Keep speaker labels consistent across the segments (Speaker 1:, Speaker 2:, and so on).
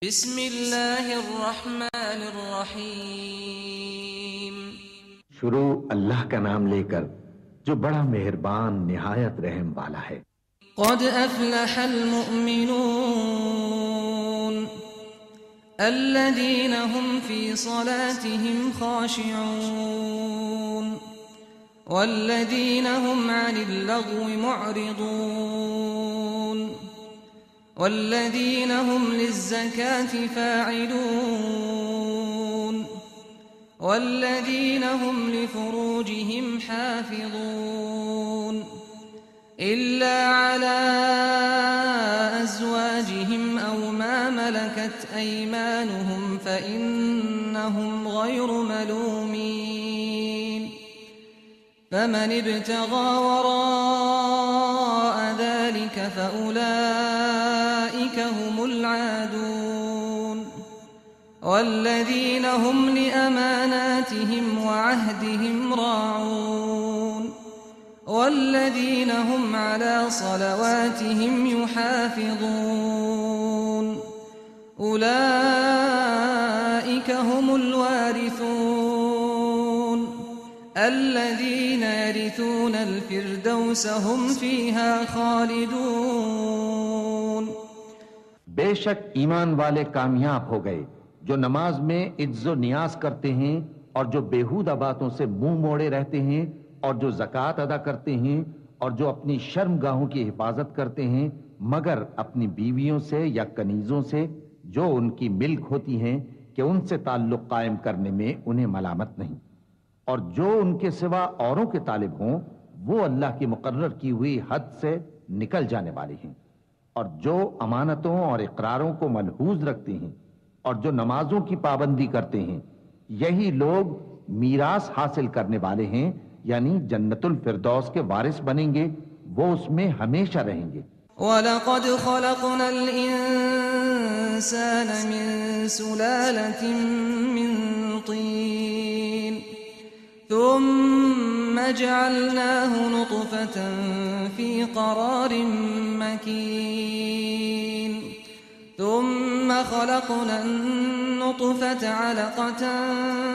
Speaker 1: बिस्मिल्लाहिर्रहमानिर्रहीम।
Speaker 2: शुरू अल्लाह का नाम लेकर जो बड़ा मेहरबान निहायत रहम वाला है।
Speaker 1: क़द अफ़लहल मुअमिनून अल्लज़ीना हुम फ़ी सलातिहिम ख़ाशिऊन वल्लज़ीना हुम अनिल लग़्वी मुअरिदून वल्लज़ीना हुम लिज़्ज़काति फ़ाइलून वल्लज़ीना हुम लिफ़ुरूजिहिम हाफ़िज़ून इल्ला अला अज़वाजिहिम औ मा मलकत अयमानुहुम फ़इन्नहुम गैरु मलूमीन फमन इब्तग़ा वराअ ज़ालिक फ़उलाइक हुमुल आदून वल्लज़ीना हुम लिअमानातिहिम वअहदिहिम राऊन वल्लज़ीना हुम अला सलवातिहिम युहाफ़िज़ून उलाइक हुमुल वारिसून अल्लज़ीना यरिसूनल फ़िरदौस हुम फ़ीहा ख़ालिदून।
Speaker 2: बेशक ईमान वाले कामयाब हो गए जो नमाज में इज्जो नियाज करते हैं और जो बेहुदा बातों से मुंह मोड़े रहते हैं और जो ज़कात अदा करते हैं और जो अपनी शर्मगाहों की हिफाजत करते हैं मगर अपनी बीवियों से या कनीजों से जो उनकी मिल्क होती हैं कि उनसे ताल्लुक कायम करने में उन्हें मलामत नहीं, और जो उनके सिवा औरों के तालिब हों वो अल्लाह की मुकर्रर की हुई हद से निकल जाने वाले हैं, और जो अमानतों और इकरारों को मलहूज रखते हैं और जो नमाजों की पाबंदी करते हैं यही लोग मीरास हासिल करने वाले हैं, यानी जन्नतुल फिरदौस के वारिस बनेंगे, वो उसमें हमेशा रहेंगे।
Speaker 1: वलक़द ख़लक़नल इंसान मिन सुलालतिन मिन तीन थुम्मा जअलनाहु नुत्फ़तन फ़ी क़रारिन मकीन थुम्मा ख़लक़नन नुत्फ़ता अलक़तन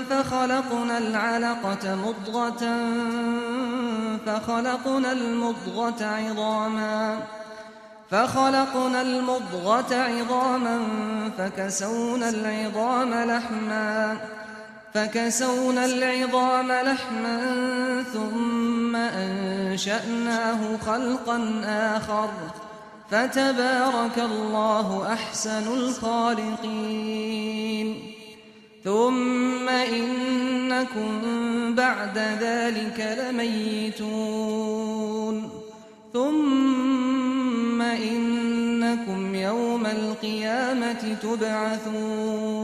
Speaker 1: फ़ख़लक़नल अलक़त मुद्ग़तन فخلقنا المضغة عظاما فكسونا العظام لحما ثم أنشأناه خلقا آخر فتبارك الله أحسن الخالقين ثم إنكم بعد ذلك لميتون ثم إنكم يوم القيامة تبعثون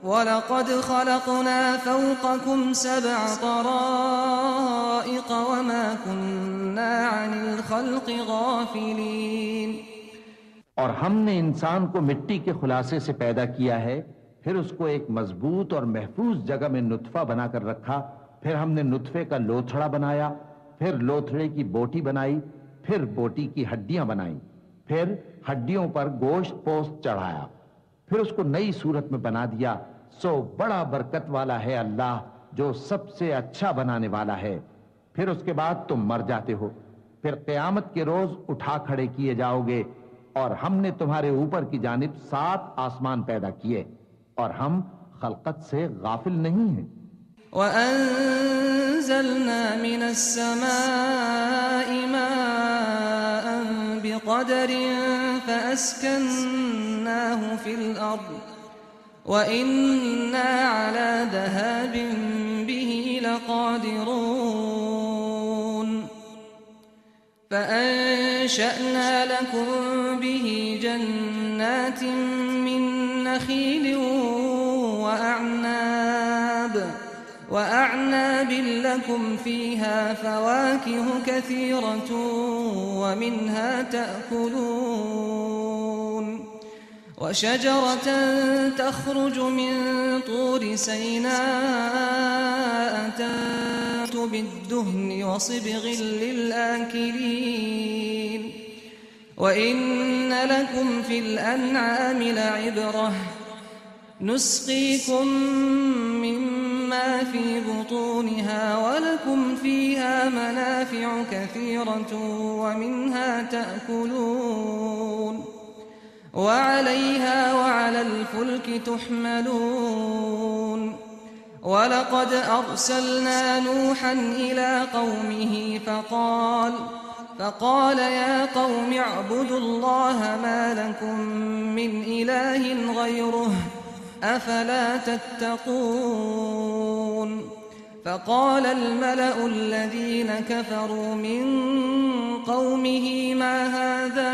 Speaker 1: ولقد خلقنا فوقكم 7 طرائق وما كنا عن الخلق غافلين।
Speaker 2: और हमने इंसान को मिट्टी के खुलासे से पैदा किया है, फिर उसको एक मजबूत और महफूज जगह में नुत्फा बनाकर रखा, फिर हमने नुत्फे का लोथड़ा बनाया, फिर लोथड़े की बोटी बनाई, फिर बोटी की हड्डियां बनाई, फिर हड्डियों पर गोश्त पोस्त चढ़ाया, फिर उसको नई सूरत में बना दिया। सो बड़ा बरकत वाला है अल्लाह जो सबसे अच्छा बनाने वाला है। फिर उसके बाद तुम मर जाते हो, फिर क़यामत के रोज उठा खड़े किए जाओगे, और हमने तुम्हारे ऊपर की जानिब 7 आसमान पैदा किए और हम खलकत से गाफिल नहीं हैं।
Speaker 1: वअंज़लना मिनस्समाइ माअन बिक़दरिन फ़अस्कन्नाहु फ़िल अर्द वइन्ना अला ज़हाबिन बिही लक़ादिरून فأنشأنا لكم به جنات من نخيل وأعناب لكم فيها فواكه كثيرة ومنها تأكلون وشجرة تخرج من طور سيناء تنبت بالدهن وصبغ للآكلين وإن لكم في الأنعام لعبرة نسقيكم مما في بطونها ولكم فيها منافع كثيرة ومنها تأكلون وعليها وعلى الفلك تحملون ولقد أرسلنا نوحا إلى قومه فقال يا قوم اعبدوا الله ما لكم من إله غيره أفلا تتقون فقال الملأ الذين كفروا من قومه ما هذا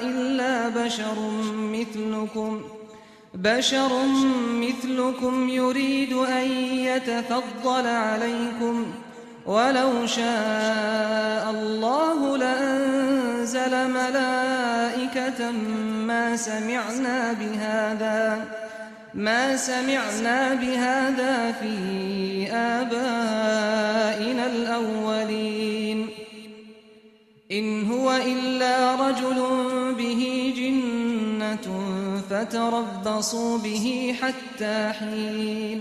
Speaker 1: إلا بشر مثلكم يريد أن يتفضل عليكم ولو شاء الله لأنزل ملائكة ما سمعنا بهذا في آبائنا الأولين إن هو إلا رجل به جنة فتربصوا به حتى حين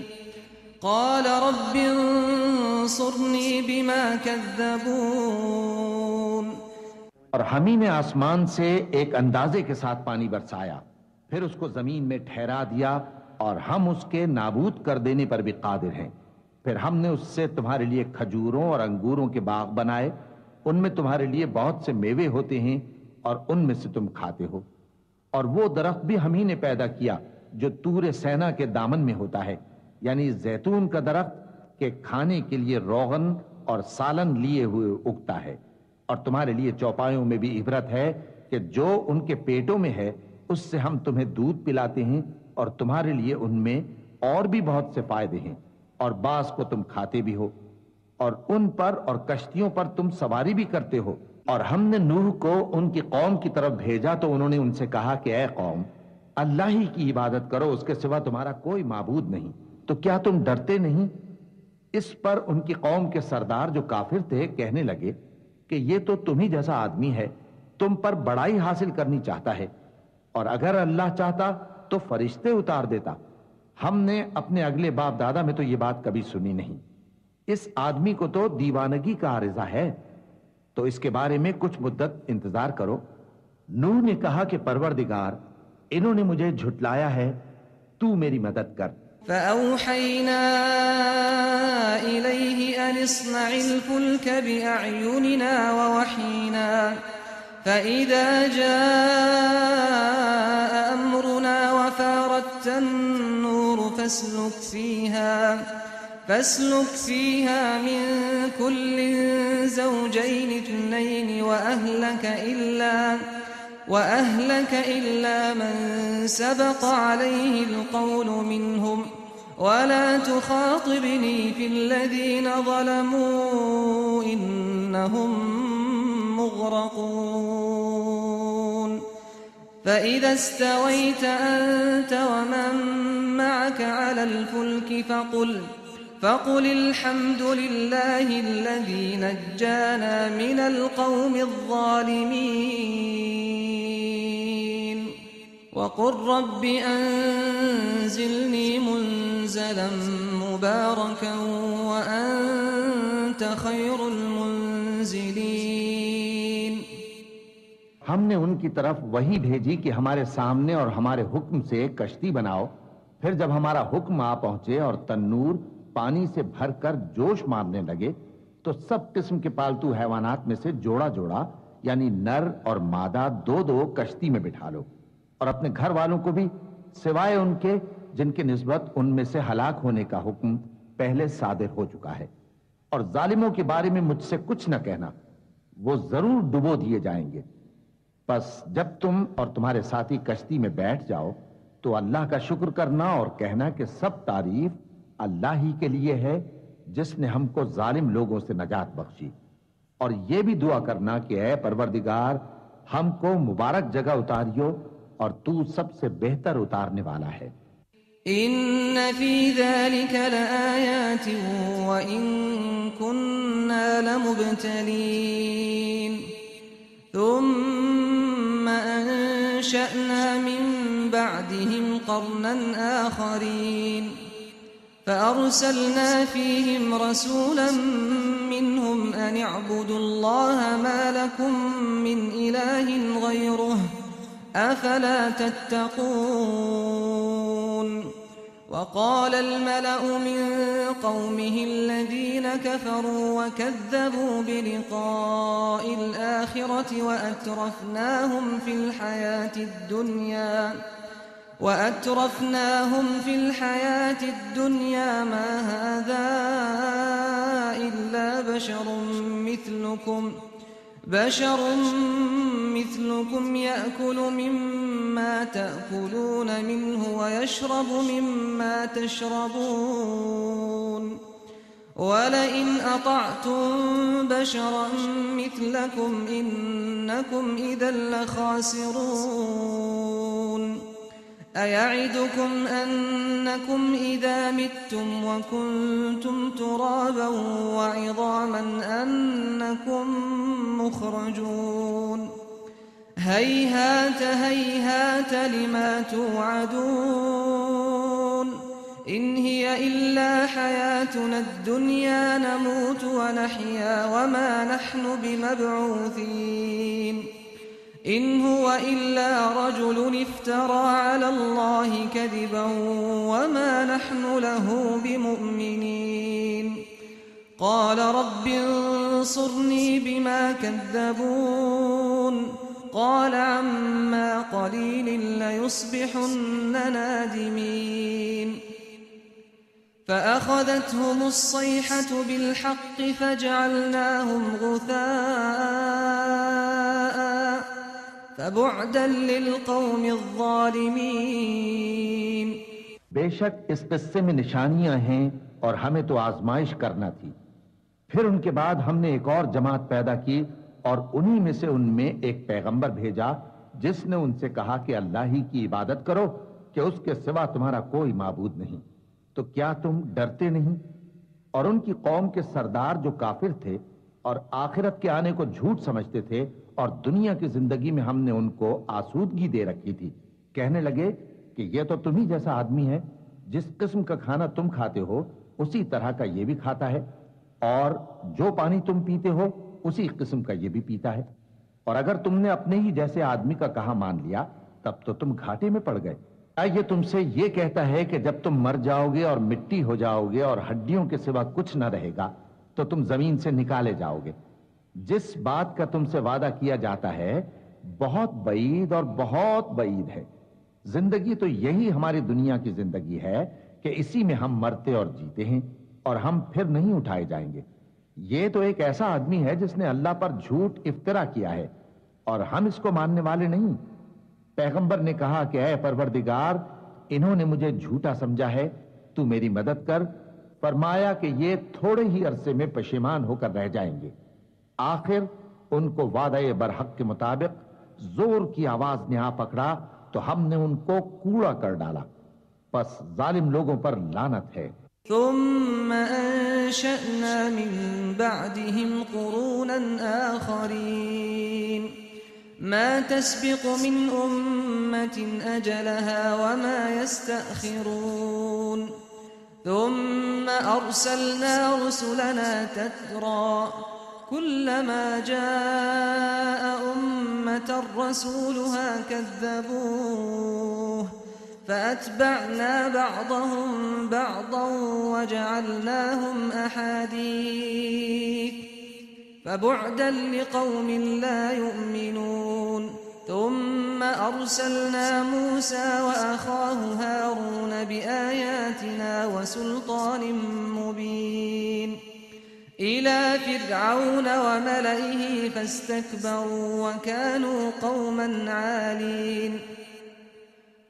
Speaker 1: قال رب انصرني بما كذبون
Speaker 2: और हम ही ने आसमान से एक अंदाजे के साथ पानी बरसाया, फिर उसको जमीन में ठहरा दिया और हम उसके नाबूद कर देने पर भी कादिर हैं। फिर हमने उससे तुम्हारे लिए खजूरों और अंगूरों के बाग बनाए, उनमें तुम्हारे लिए बहुत से मेवे होते हैं और उनमें से तुम खाते हो। और वो दरख्त भी हम ही ने पैदा किया जो तूरे सैना के दामन में होता है, यानी जैतून का दरख्त के खाने के लिए रोगन और सालन लिए हुए उगता है। और तुम्हारे लिए चौपायों में भी इबरत है कि जो उनके पेटों में है उससे हम तुम्हें दूध पिलाते हैं और तुम्हारे लिए उनमें और भी बहुत से फायदे हैं। और बास को तुम खाते भी हो और उन पर और कश्तियों पर तुम सवारी भी करते हो। और हमने नूह को उनकी कौम की तरफ भेजा तो उन्होंने उनसे कहा कि ऐ कौम, अल्लाह ही की इबादत करो, उसके सिवा तुम्हारा कोई माबूद नहीं, तो क्या तुम डरते नहीं? इस पर उनकी कौम के सरदार जो काफिर थे कहने लगे कि ये तो तुम ही जैसा आदमी है, तुम पर बड़ाई हासिल करनी चाहता है, और अगर अल्लाह चाहता तो फरिश्ते उतार देता। हमने अपने अगले बाप दादा में तो ये बात कभी सुनी नहीं। इस आदमी को तो दीवानगी का आरिज़ा है, तो इसके बारे में कुछ मुद्दत इंतजार करो। नूह ने कहा कि परवरदिगार, इन्होंने मुझे झुटलाया है, तू मेरी मदद कर।
Speaker 1: فأوحينا إليه أن اصنع الفلك بأعيننا ووحينا فإذا جاء أمرنا وفارت النور فاسلك فيها من كل زوجين اثنين وأهلك إلا من سبق عليه القول منهم ولا تخاطبني في الذين ظلموا إنهم مغرقون فإذا استويت أنت ومن معك على الفلك فقل الحمد لله الذي نجانا من القوم الظالمين وقل رب أنزلني منزلا مباركا وأنت خير المنزلين।
Speaker 2: हमने उनकी तरफ वही भेजी कि हमारे सामने और हमारे हुक्म से एक कश्ती बनाओ। फिर जब हमारा हुक्म आ पहुंचे और तन्नूर पानी से भरकर जोश मारने लगे तो सब किस्म के पालतू हैवानात में से जोड़ा जोड़ा यानी नर और मादा दो दो कश्ती में बिठा लो, और अपने घर वालों को भी सिवाय उनके जिनकी निस्बत उनमें से हलाक होने का हुक्म पहले सादिर हो चुका है। और जालिमों के बारे में मुझसे कुछ न कहना, वो जरूर डुबो दिए जाएंगे। बस जब तुम और तुम्हारे साथी कश्ती में बैठ जाओ तो अल्लाह का शुक्र करना और कहना कि सब तारीफ अल्लाह ही के लिए है जिसने हमको जालिम लोगों से नजात बख्शी। और ये भी दुआ करना कि ऐ परवरदिगार, हमको मुबारक जगह उतारियो और तू सबसे बेहतर उतारने वाला है।
Speaker 1: इन्न फी ज़ालिका लआयातिन व इन कुन्ना लमुब्तलीन। أنشأنا من بعدهم قرنا آخرين فأرسلنا فيهم رسولا منهم أن اعبدوا الله ما لكم من إله غيره أفلا تتقون وقال الملأ من قومه الذين كفروا وكذبوا بلقاء الآخرة وأترفناهم في الحياة الدنيا ما هذا إلا بشر مثلكم يأكل مما تأكلون منه ويشرب مما تشربون ولئن أطعتم بشرا مثلكم إنكم إذا لخاسرون أيعدكم أنكم إذا متم وكنتم ترابا وعظاما أنكم مخرجون هيهات هيهات لما توعدون إن هي إلا حياتنا الدنيا نموت ونحيا وما نحن بمبعوثين إن هو إلا رجل افترى على الله كذبا وما نحن له بمؤمنين قال رب انصرني بما كذبون قال عما قليل ليصبحن نادمين فأخذتهم الصيحة بالحق فجعلناهم غثاء فبعدا للقوم الظالمين
Speaker 2: बेशक इस किस्से में निशानियां हैं और हमें तो आजमाइश करना थी। फिर उनके बाद हमने एक और जमात पैदा की और उन्हीं में से उनमें एक पैगंबर भेजा जिसने उनसे कहा कि अल्लाह ही की इबादत करो कि उसके सिवा तुम्हारा कोई माबूद नहीं। तो क्या तुम डरते नहीं? और उनकी कौम के सरदार जो काफिर थे और आखिरत के आने को झूठ समझते थे और दुनिया की जिंदगी में हमने उनको आसूदगी दे रखी थी, कहने लगे कि ये तो तुम ही जैसा आदमी है, जिस किस्म का खाना तुम खाते हो उसी तरह का ये भी खाता है और जो पानी तुम पीते हो उसी किस्म का ये भी पीता है। और अगर तुमने अपने ही जैसे आदमी का कहा मान लिया तब तो तुम घाटे में पड़ गए। क्या ये तुमसे ये कहता है कि जब तुम मर जाओगे और मिट्टी हो जाओगे और हड्डियों के सिवा कुछ न रहेगा तो तुम जमीन से निकाले जाओगे? जिस बात का तुमसे वादा किया जाता है बहुत बईद और बहुत बईद है। जिंदगी तो यही हमारी दुनिया की जिंदगी है कि इसी में हम मरते और जीते हैं और हम फिर नहीं उठाए जाएंगे। ये तो एक ऐसा आदमी है जिसने अल्लाह पर झूठ इफ्तरा किया है और हम इसको मानने वाले नहीं। पैगंबर ने कहा कि ऐ परवरदिगार, इन्होंने मुझे झूठा समझा है, तू मेरी मदद कर। फरमाया कि ये थोड़े ही अरसे में पशेमान होकर रह जाएंगे। आखिर उनको वादे बरहक के मुताबिक जोर की आवाज ने आ पकड़ा तो हमने उनको कूड़ा कर डाला। बस जालिम लोगों पर लानत है।
Speaker 1: ثم أنشأنا من بعدهم قرونا آخرين ما تسبق من أمة أجلها وما يستأخرون ثم أرسلنا رسلنا تترى كلما جاء أمة رسولها كذبوه فأتبعنا بعضهم بعضا وجعلناهم أحاديث فبعدا لقوم لا يؤمنون ثم أرسلنا موسى وأخاه هارون بآياتنا وسلطان مبين إلى فرعون وملئه فاستكبروا وكانوا قوما عالين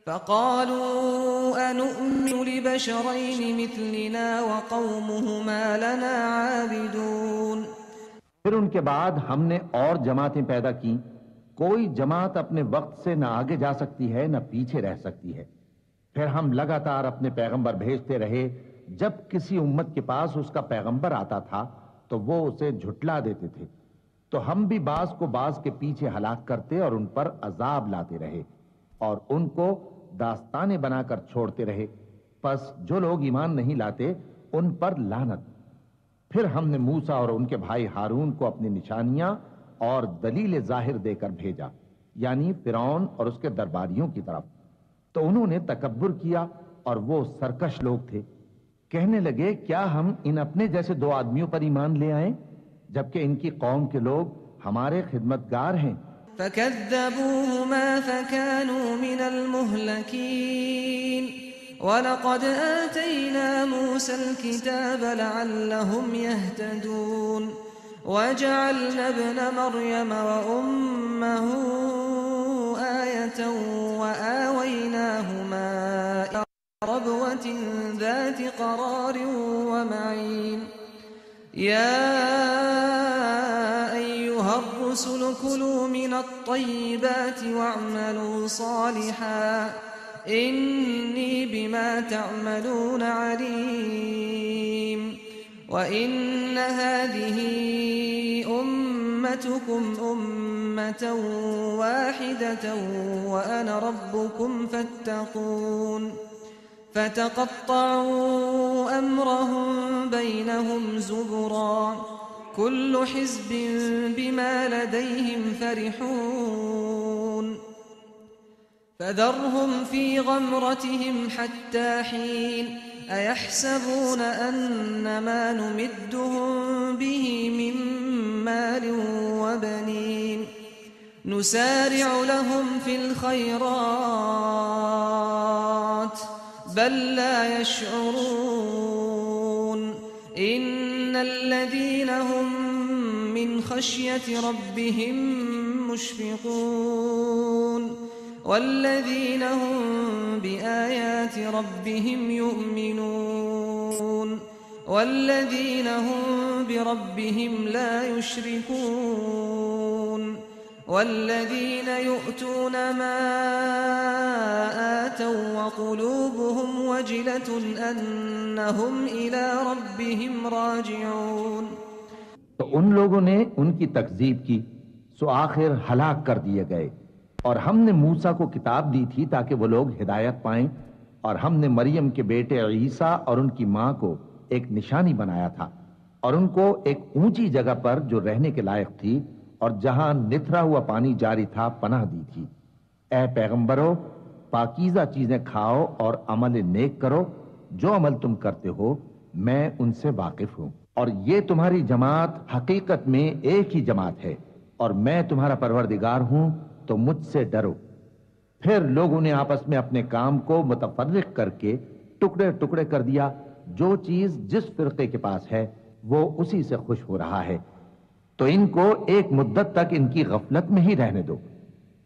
Speaker 1: فقالوا أنؤمن لبشرين مثلنا وقومهما لنا عابدون।
Speaker 2: फिर उनके बाद हमने और जमातें पैदा की। कोई जमात अपने वक्त से न आगे जा सकती है न पीछे रह सकती है। फिर हम लगातार अपने पैगंबर भेजते रहे। जब किसी उम्मत के पास उसका पैगंबर आता था तो वो उसे झुटला देते थे, तो हम भी बाज को बाज के पीछे हलाक करते और उन पर अजाब लाते रहे। और उनको दास्तानें बनाकर छोड़ते रहे। बस जो लोग ईमान नहीं लाते उन पर लानत। फिर हमने मूसा और उनके भाई हारून को अपनी निशानियां और दलील जाहिर देकर भेजा, यानी फिरौन और उसके दरबारियों की तरफ। तो उन्होंने तकब्बुर किया और वो सरकश लोग थे। कहने लगे, क्या हम इन अपने जैसे दो आदमियों पर ईमान ले आए, जबकि इनकी कौम के लोग हमारे खिदमतगार हैं।
Speaker 1: फकज़्ज़बूहुमा फकानू मिनल मुहलकीन वलक़द आतैना मूसल किताब लअल्लहुम यहतदून वजअलना इब्न मर्यम व उम्महु आयतन वआवैनाहुमा इला रबवतिन ज़ाति क़रारिन व मईन। या अय्युहर रुसुल कुलू मिनत-तय्यिबाति वअमलू सालिहान इन्नी बिमा तअमलून अलीम। व इन्न हादिही उम्मतुकुम उम्मतन वाहिदतन व अना रब्बुकुम फत्तकून। فتقطعوا أمرهم بينهم زبرا كل حزب بما لديهم فرحون فذرهم في غمرتهم حتى حين أيحسبون أن ما نمدهم به من مال وبنين نسارع لهم في الخيرات بل لا يشعرون إن الذين هم من خشية ربهم مشفقون والذين هم بآيات ربهم يؤمنون والذين هم بربهم لا يشركون والذين يؤتون ما آتوا وقلوبهم وجلة أنهم إلى ربهم راجعون।
Speaker 2: तो उन लोगों ने उनकी तकजीब की, सो आखिर हलाक कर दिए गए। और हमने मूसा को किताब दी थी ताकि वो लोग हिदायत पाएं, और हमने मरियम के बेटे ईसा और उनकी मां को एक निशानी बनाया था, और उनको एक ऊंची जगह पर जो रहने के लायक थी और जहां निथरा हुआ पानी जारी था पनाह दी थी। ए पैगंबरों, पाकीज़ा चीजें खाओ और अमल नेक करो। जो अमल तुम करते हो मैं उनसे वाकिफ हूं। और ये तुम्हारी जमात हकीकत में एक ही जमात है, और मैं तुम्हारा परवरदिगार हूं, तो मुझसे डरो। फिर लोगों ने आपस में अपने काम को मुतफर्रिक करके टुकड़े टुकड़े कर दिया। जो चीज जिस फिरके के पास है वो उसी से खुश हो रहा है, तो इनको एक मुद्दत तक इनकी गफलत में ही रहने दो।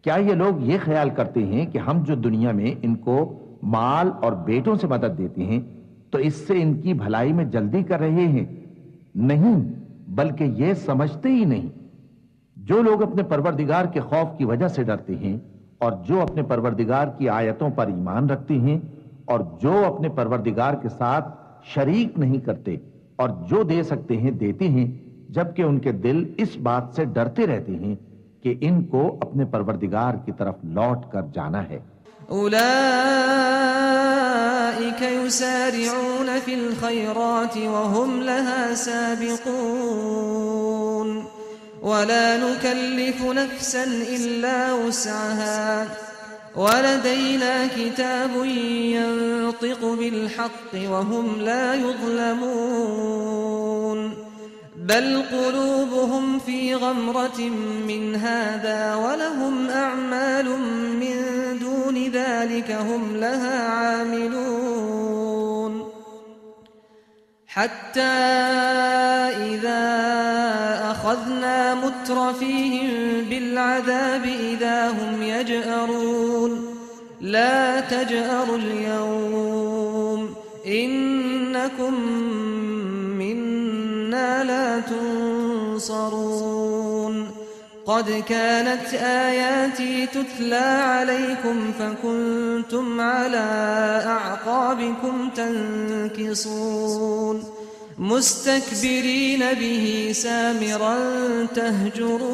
Speaker 2: क्या ये लोग ये ख्याल करते हैं कि हम जो दुनिया में इनको माल और बेटों से मदद देते हैं तो इससे इनकी भलाई में जल्दी कर रहे हैं? नहीं, बल्कि ये समझते ही नहीं। जो लोग अपने परवरदिगार के खौफ की वजह से डरते हैं और जो अपने परवरदिगार की आयतों पर ईमान रखते हैं और जो अपने परवरदिगार के साथ शरीक नहीं करते और जो दे सकते हैं देते हैं, जबकि उनके दिल इस बात से डरते रहते हैं कि इनको अपने परवरदिगार की तरफ लौट कर जाना है।
Speaker 1: उलाइक युसारिऊन फिल खैरात वहुम लहा साबिकून वला नुकल्लिफु नफ्सन इल्ला वुस्अहा वलदैना किताबुन यंतिकु बिल हक़्क़ि वहुम ला युज़लमून बल क़ुलूबुहुम फ़ी ग़मरतिन मिन हाज़ा वलहुम अअमालुम मिन दूनि ज़ालिका हुम लहा आमिलून हत्ता इज़ा अख़ज़ना मुत्रफ़ीहिम बिलअज़ाबि इज़ा हुम यजअरून ला तजअरुल यौम इन्नकुम لا تنصرون قد كانت آياتي تتلى عليكم فكنتم على أعقابكم تنكصون مستكبرين به سامرا تهجرون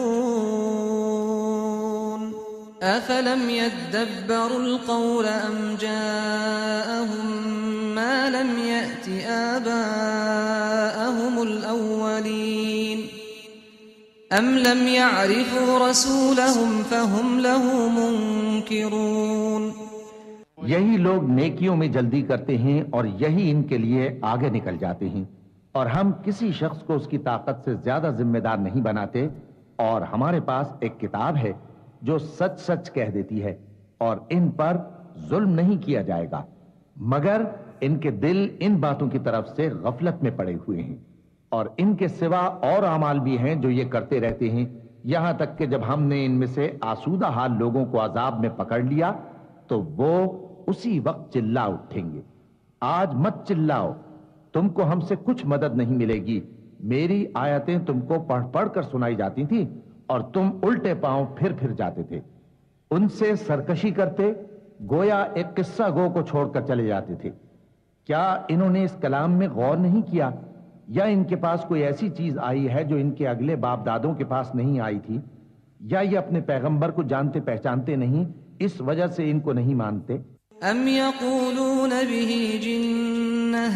Speaker 1: अफलम यद्दब्बरुल क़ौल अम जाअहुम मा लम यअति आबाअहुमुल अव्वलीन अम लम यअरिफू रसूलहुम फहुम लहू मुनकिरून।
Speaker 2: यही लोग नेकियों में जल्दी करते हैं और यही इनके लिए आगे निकल जाते हैं, और हम किसी शख्स को उसकी ताकत से ज्यादा जिम्मेदार नहीं बनाते। और हमारे पास एक किताब है जो सच सच कह देती है, और इन पर जुल्म नहीं किया जाएगा, मगर इनके दिल इन बातों की तरफ से गफलत में पड़े हुए हैं। और इनके सिवा और अमाल भी हैं जो ये करते रहते हैं, यहां तक कि जब हमने इनमें से आसूदा हाल लोगों को अजाब में पकड़ लिया तो वो उसी वक्त चिल्ला उठेंगे, आज मत चिल्लाओ, तुमको हमसे कुछ मदद नहीं मिलेगी। मेरी आयतें तुमको पढ़ पढ़ कर सुनाई जाती थी और तुम उल्टे पांव फिर जाते थे। उनसे सरकशी करते, गोया एक किस्सा गो को छोड़कर चले जाते थे। क्या इन्होंने इस कलाम में गौर नहीं किया, या इनके पास कोई ऐसी चीज आई है जो इनके अगले बाप दादों के पास नहीं आई थी, या ये अपने पैगंबर को जानते पहचानते नहीं, इस वजह से इनको नहीं मानते।
Speaker 1: अम यक़ूलून बिही जिन्नह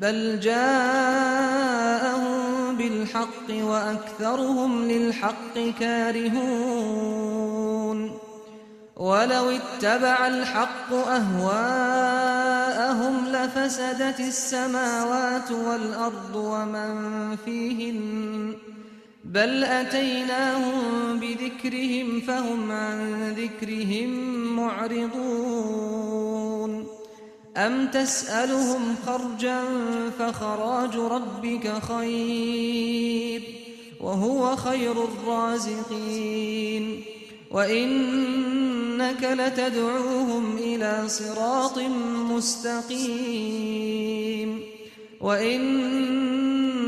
Speaker 1: बल जाअहुम बिल हक़्क़ व अक्सरुहुम लिल हक़्क़ कारिहून वलौ इत्तबअल हक़्क़ अहवाअहुम लफसदतिस समावातु वल अर्दु व मन फीहिन्न बल अतैनाहुम बिदिक्रिहिम फहुम अन दिक्रिहिम मुअरिदून अम तस्अलुहुम खर्जन फखराजु रब्बिक खैर व हुवा खैरुर राज़िक़ीन व इन्नक लतदउहुम इला सिरातिम मुस्तक़ीम व इन्नल्लज़ीन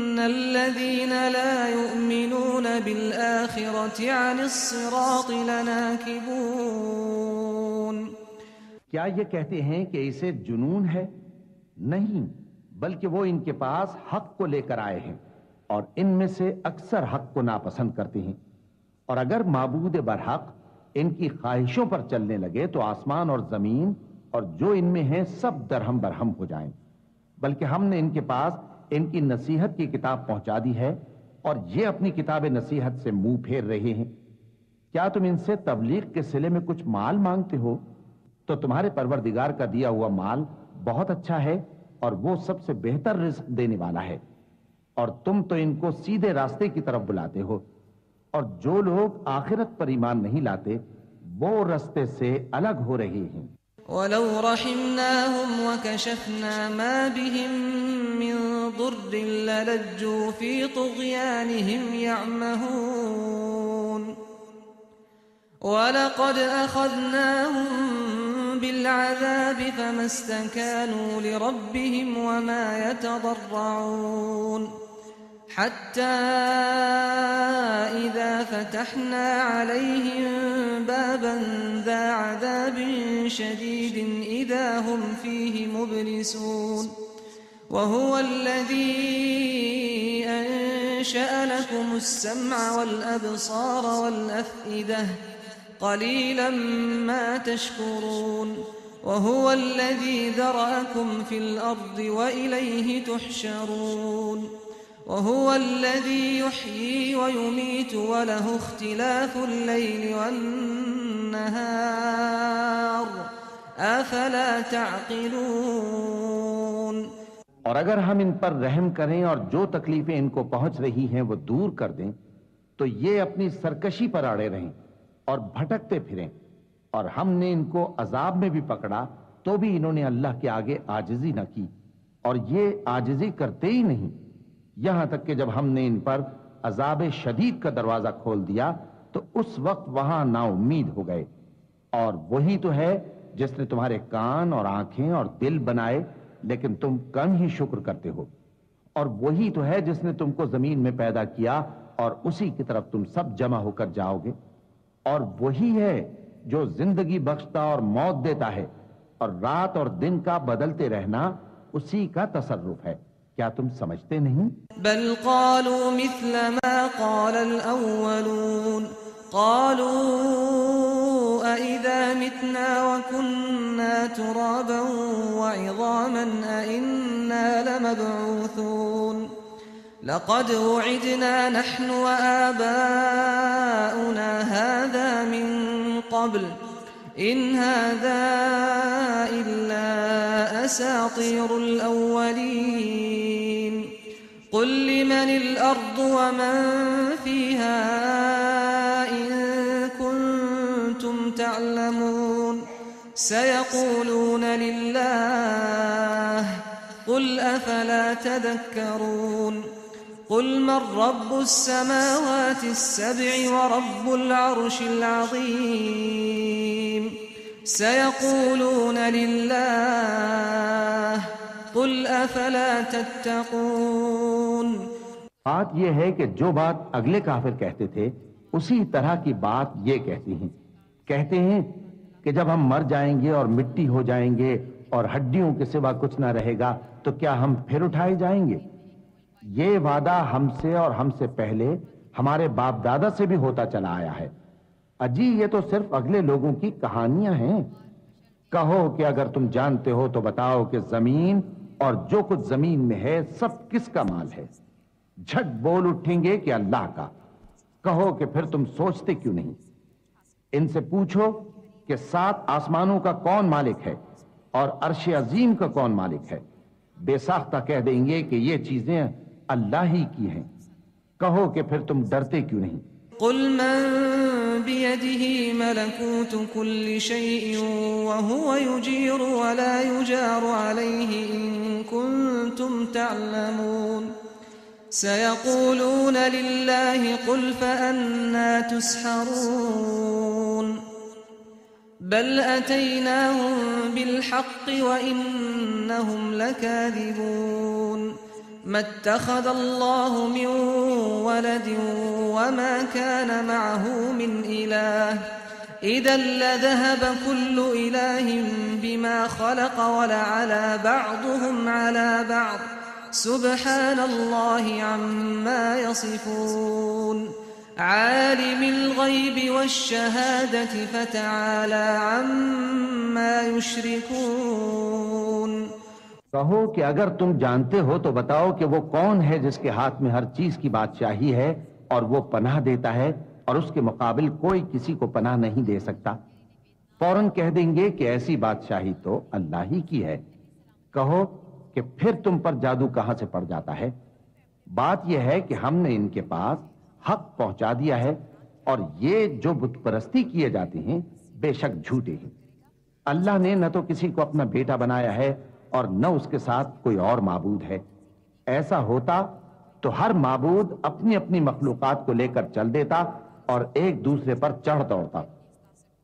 Speaker 1: ला युमिनून बिल आखिरति अनिस सिराति लनाकिबून।
Speaker 2: क्या ये कहते हैं कि इसे जुनून है? नहीं, बल्कि वो इनके पास हक को लेकर आए हैं, और इनमें से अक्सर हक को नापसंद करते हैं। और अगर माबूद बरहक इनकी ख्वाहिशों पर चलने लगे तो आसमान और जमीन और जो इनमें है सब दरहम बरहम हो जाएं। बल्कि हमने इनके पास इनकी नसीहत की किताब पहुंचा दी है, और ये अपनी किताब नसीहत से मुंह फेर रहे हैं। क्या तुम इनसे तबलीग के सिले में कुछ माल मांगते हो? तो तुम्हारे परवरदिगार का दिया हुआ माल बहुत अच्छा है, और वो सबसे बेहतर रिज़्क़ देने वाला है, और तुम तो इनको सीधे रास्ते की तरफ बुलाते हो। और जो लोग आखिरत पर ईमान नहीं लाते वो रास्ते से अलग हो रहे हैं।
Speaker 1: वलौ रहिमनाहुम व कशफना मा बिहिम मिन दुर्रिन ललज्जू फी तुग़यानिहिम यअमहून वलक़द अख़ज़नाहुम बिलअज़ाबि फमस्तकानू लिरब्बिहिम वमा यतضرعून हत्ता इज़ा फ़तहना अलैहिम बाबन ज़ा अज़ाबिन शदीदिन इज़ा हुम फ़ीहि मुब्लिसून वहुवल्लज़ी अंशअ लकुमुस्समअ वल अब्सार वल अफ़इदह क़लीलन मा तशकुरून वहुवल्लज़ी ज़रअकुम फ़िल अर्दि व इलैहि तुहशरून वहुवल्लज़ी युह्यी व युमीतु व लहु इख्तिलाफुल लैलि वन्नहार अफला तअक़िलून।
Speaker 2: और अगर हम इन पर रहम करें और जो तकलीफें इनको पहुंच रही हैं वो दूर कर दें, तो ये अपनी सरकशी पर अड़े रहें और भटकते फिरें। और हमने इनको अजाब में भी पकड़ा तो भी इन्होंने अल्लाह के आगे आजिज़ी न की, और ये आजिज़ी करते ही नहीं, यहां तक कि जब हमने इन पर अजाब शदीद का दरवाजा खोल दिया तो उस वक्त वहां नाउम्मीद हो गए। और वही तो है जिसने तुम्हारे कान और आंखें और दिल बनाए, लेकिन तुम कम ही शुक्र करते हो। और वही तो है जिसने तुमको जमीन में पैदा किया और उसी की तरफ तुम सब जमा होकर जाओगे। और वही है जो जिंदगी बख्शता और मौत देता है, और रात और दिन का बदलते रहना उसी का तसर्रुफ है। क्या तुम समझते नहीं?
Speaker 1: बल क़ालू मिस्ल मा क़ालल अव्वलून क़ालू أإذا متنا وكنا ترابا وعظاما أإنا لمبعوثون لقد وعدنا نحن وآباؤنا هذا من قبل إن هذا إلا أساطير الأولين قل لمن الأرض ومن فيها إن كنتم تعلمون سيقولون لله قل أفلا تذكرون قل من رب السماوات السبع ورب العرش العظيم سيقولون لله قل أفلا تتقون
Speaker 2: बात यह है कि जो बात अगले काफिर कहते थे उसी तरह की बात ये कहते हैं कि जब हम मर जाएंगे और मिट्टी हो जाएंगे और हड्डियों के सिवा कुछ ना रहेगा तो क्या हम फिर उठाए जाएंगे। ये वादा हमसे और हमसे पहले हमारे बाप दादा से भी होता चला आया है। अजी ये तो सिर्फ अगले लोगों की कहानियां हैं। कहो कि अगर तुम जानते हो तो बताओ कि जमीन और जो कुछ जमीन में है सब किसका माल है। झट बोल उठेंगे कि अल्लाह का। कहो कि फिर तुम सोचते क्यों नहीं। इनसे पूछो कि 7 आसमानों का कौन मालिक है और अर्श अजीम का कौन मालिक है। बेसाख्ता कह देंगे कि ये चीजें अल्लाह ही की हैं। कहो कि फिर तुम डरते क्यों नहीं।
Speaker 1: कुल मन बियदिही मलकूतु कुल्लि शैइन वहुव युजीरु वला युजारु अलैहि इन कुंतुम तअलमून सयक़ूलून लिल्लाहि कुल फअन्ना तुस्हरून बल अतैनाहुम बिलहक्कि वइन्नहुम लकादिबून ما اتخذ الله من ولد وما كان معه من إله إذا لذهب كل إله بما خلق ولعلى بعضهم على بعض سبحان الله عما يصفون عالم الغيب والشهادة فتعالى عما يشركون
Speaker 2: कहो कि अगर तुम जानते हो तो बताओ कि वो कौन है जिसके हाथ में हर चीज की बादशाही है और वो पनाह देता है और उसके मुकाबिल कोई किसी को पनाह नहीं दे सकता। फौरन कह देंगे कि ऐसी बादशाही तो अल्लाह ही की है। कहो कि फिर तुम पर जादू कहां से पड़ जाता है। बात यह है कि हमने इनके पास हक पहुंचा दिया है और ये जो बुत परस्ती किए जाते हैं बेशक झूठे हैं। अल्लाह ने न तो किसी को अपना बेटा बनाया है और न उसके साथ कोई और माबूद है। ऐसा होता तो हर माबूद अपनी अपनी मखलूकात को लेकर चल देता और एक दूसरे पर चढ़ दौड़ता।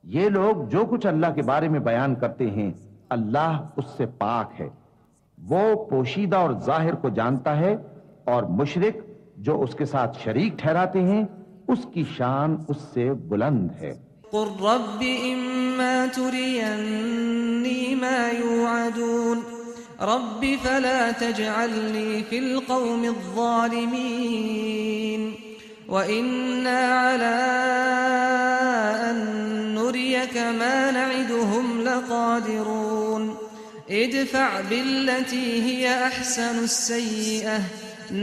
Speaker 2: ये लोग जो कुछ अल्लाह के बारे में बयान करते हैं अल्लाह उससे पाक है। वो पोशीदा और जाहिर को जानता है और मुशरिक जो उसके साथ शरीक ठहराते हैं उसकी शान उससे बुलंद है।
Speaker 1: कुल रब्बि इम्मा तुरियन्नी मा युअदून रब्बि फला तजअलनी फिल कौमिज़ ज़ालिमीन व इन्ना अला अन नुरियक मा नइदुहुम लक़ादिरून इदफ़अ बिल्लती हिय अहसनुस सय्यिअह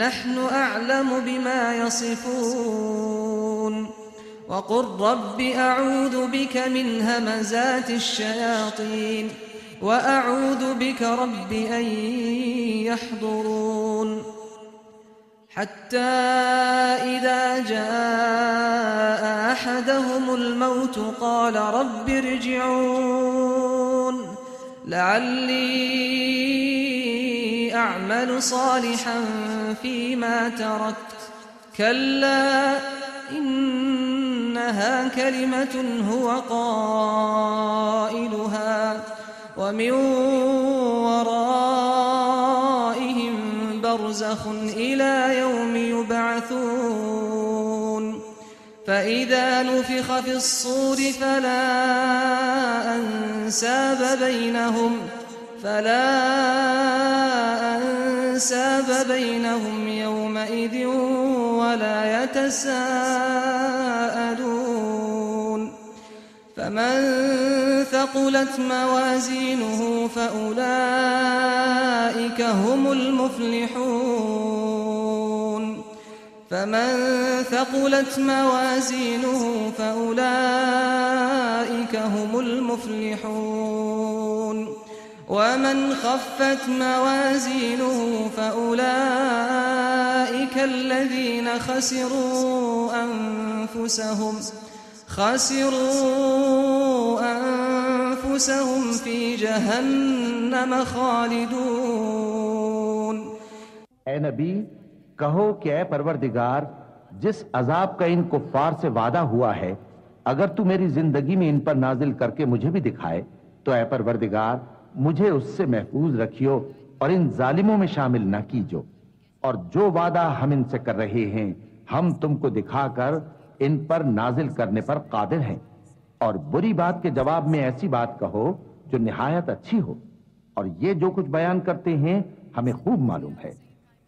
Speaker 1: नहनु अअलमु बिमा यसिफून वक़ुल रब्बि अऊज़ु बिक मिन हमज़ातिश शयातीन वअऊज़ु बिक रब्बि अन यहज़ुरून हत्ता इज़ा जाअ अहदहुमुल मौत क़ाल रब्बि इरजिऊन लअल्ली अअमल सालिहन फ़ीमा तरक्त कल्ला इन्नहा कलिमतुन हुव क़ाइलुहा वमिन वराइहिम बरज़ख़ुन इला यौमि युबअथून फ़इज़ा नुफ़िख़ फ़िस्सूरि फ़ला अंसाब बैनहुम यौमइज़ वला यतसाअलून فمن ثقلت موازينه فأولئك هم المفلحون فمن ثقلت موازينه فأولئك هم المفلحون ومن خفت موازينه فأولئك الذين خسروا أنفسهم في جهنم خالدون.
Speaker 2: ए नबी, कहो कि ए परवरदिगार, जिस अजाब का इन कुफ्फार से वादा हुआ है, अगर तू मेरी जिंदगी में इन पर नाजिल करके मुझे भी दिखाए तो ए परवरदिगार मुझे उससे महफूज रखियो और इन जालिमों में शामिल न कीजो। और जो वादा हम इनसे कर रहे हैं हम तुमको दिखाकर इन पर नाजिल करने पर कादिर हैं। और बुरी बात के जवाब में ऐसी बात कहो जो निहायत अच्छी हो, और ये जो कुछ बयान करते हैं हमें खूब मालूम है।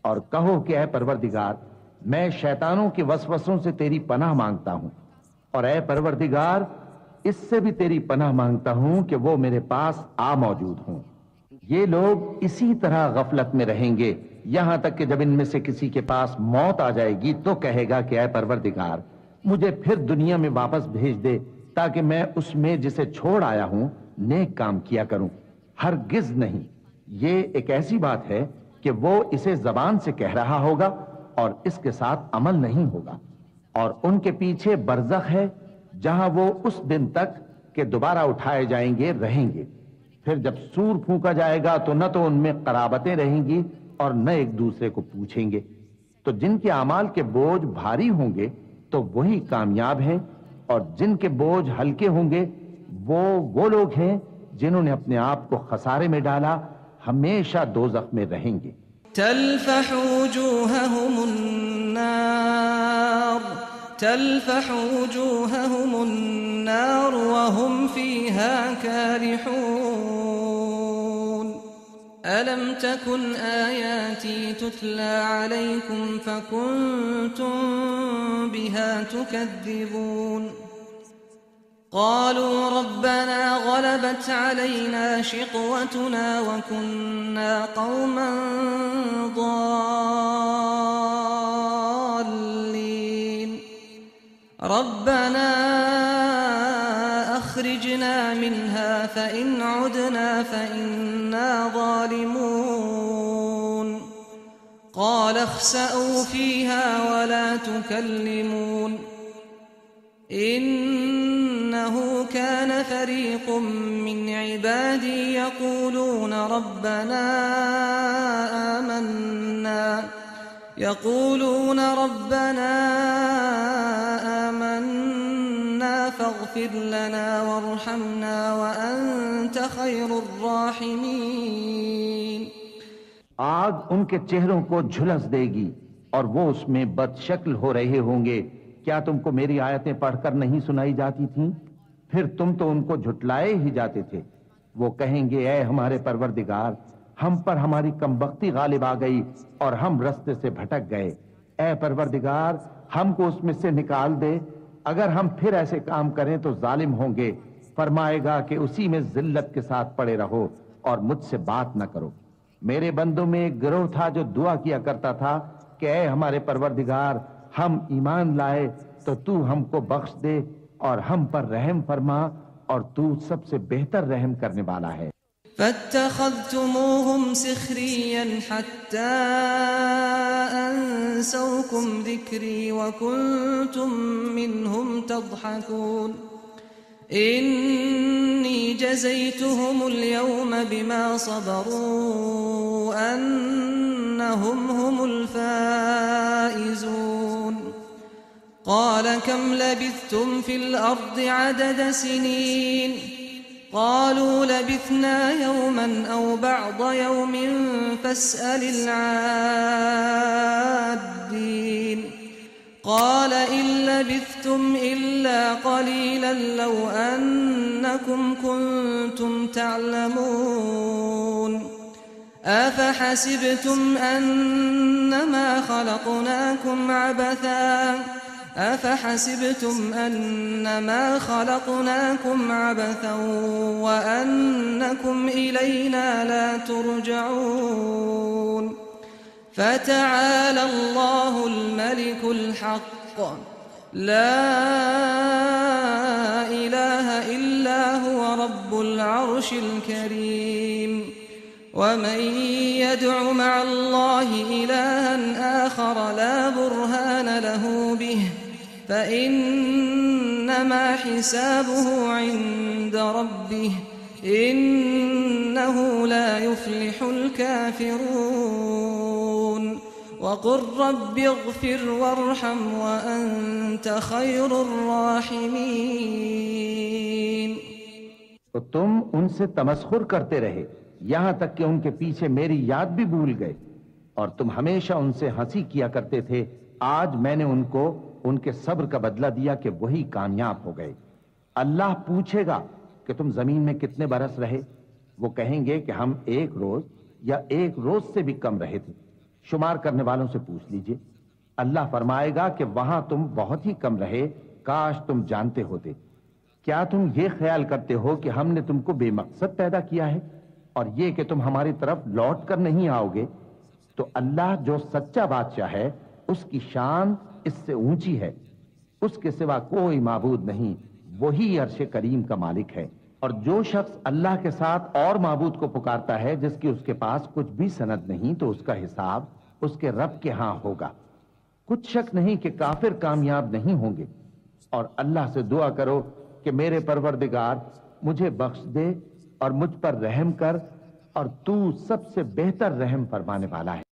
Speaker 2: और कहो कि ऐ परवरदिगार, मैं शैतानों के वसवसों से तेरी पनाह मांगता हूं, और ऐ परवरदिगार इससे भी तेरी पनाह मांगता हूं कि वो मेरे पास आ मौजूद हों। ये लोग इसी तरह गफलत में रहेंगे यहां तक कि जब इनमें से किसी के पास मौत आ जाएगी तो कहेगा कि ऐ परवरदिगार, मुझे फिर दुनिया में वापस भेज दे ताकि मैं उसमें जिसे छोड़ आया हूं नेक काम किया करूं। हरगिज नहीं, ये एक ऐसी बात है कि वो इसे जबान से कह रहा होगा और इसके साथ अमल नहीं होगा। और उनके पीछे बरज़ख है जहां वो उस दिन तक के दोबारा उठाए जाएंगे रहेंगे। फिर जब सूर फूंका जाएगा तो न तो उनमें कराबतें रहेंगी और न एक दूसरे को पूछेंगे। तो जिनके अमाल के बोझ भारी होंगे तो वही कामयाब हैं, और जिनके बोझ हल्के होंगे वो लोग हैं जिन्होंने अपने आप को खसारे में डाला, हमेशा दोज़ख में रहेंगे।
Speaker 1: तल्फह वजूहहुमुन नार वहुम फीहा कारिहून। अलम तकुन आयाती तुतला अलैकुम फकुंतुम बिहा तुकद्दिबून। قالوا ربنا غلبت علينا شقوتنا وكنا قوما ضالين ربنا أخرجنا منها فإن عدنا فإنا ظالمون قال اخسأوا فيها ولا تكلمون إنه كان فريق من عبادي يقولون ربنا آمنا فاغفر لنا وارحمنا وأنت خير الراحمين।
Speaker 2: आग उनके चेहरों को झुलस देगी और वो उसमें बदशक्ल हो रहे होंगे। क्या तुमको मेरी आयतें पढ़कर नहीं सुनाई जाती थीं? फिर तुम तो उनको झुटलाए ही जाते थे। वो कहेंगे, ऐ हमारे परवरदिगार, हम पर हमारी कमबख्ती गालिब आ गई और हम रास्ते से भटक गए। ऐ परवरदिगार, हमको उसमें से निकाल दे। अगर हम फिर ऐसे काम करें तो जालिम होंगे। फरमाएगा कि उसी में जिल्लत के साथ पड़े रहो और मुझसे बात न करो। मेरे बंदों में एक गिरोह था जो दुआ किया करता था कि ऐ हमारे परवरदिगार, हम ईमान लाए तो तू हमको बख्श दे और हम पर रहम फरमा, और तू सबसे बेहतर रहम करने वाला है।
Speaker 1: फत्तखज़्तुमूहुम सिख्रिय्यन हत्ता अंसौकुम ज़िक्री व कुन्तुम मिन्हुम तज़हकून। इन्नी जज़ैतुहुमुल यौम बिमा सबरू अन्नहुम हुमुल फाइज़ून। قال كم لبثتم في الأرض عدد سنين قالوا لبثنا يوما أو بعض يوم فاسأل العادين قال إن لبثتم إلا قليلا لو أنكم كنتم تعلمون أفحسبتم أنما خلقناكم عبثا أفحسبتم أنما خلقناكم عبثا وأنكم إلينا لا ترجعون فتعالى الله الملك الحق لا إله إلا هو رب العرش الكريم ومن يدع مع الله إلها آخر لا برهان له به فإنما حسابه عند ربه إنه لا يفلح الكافرون وقل رب اغفر وارحم وأنت خير الراحمين।
Speaker 2: तो तुम उनसे तमस्खुर करते रहे यहां तक कि उनके पीछे मेरी याद भी भूल गए और तुम हमेशा उनसे हंसी किया करते थे। आज मैंने उनको उनके सब्र का बदला दिया कि वही कामयाब हो गए। अल्लाह पूछेगा कि तुम जमीन में कितने बरस रहे। वो कहेंगे कि हम 1 रोज या 1 रोज से भी कम रहे थे। शुमार करने वालों से पूछ लीजिए। अल्लाह फरमाएगा कि वहां तुम बहुत ही कम रहे, काश तुम जानते होते। क्या तुम ये ख्याल करते हो कि हमने तुमको बेमकसद पैदा किया है और ये कि तुम हमारी तरफ लौट कर नहीं आओगे? तो अल्लाह जो सच्चा बादशाह है उसकी शान इससे ऊंची है। उसके सिवा कोई माबूद नहीं, वही अर्श करीम का मालिक है। और जो शख्स अल्लाह के साथ और माबूद को पुकारता है जिसकी उसके पास कुछ भी सनद नहीं, तो उसका हिसाब उसके रब के हां होगा। कुछ शक नहीं कि काफिर कामयाब नहीं होंगे। और अल्लाह से दुआ करो कि मेरे परवरदिगार मुझे बख्श दे और मुझ पर रहम कर, और तू सबसे बेहतर रहम फरमाने वाला है।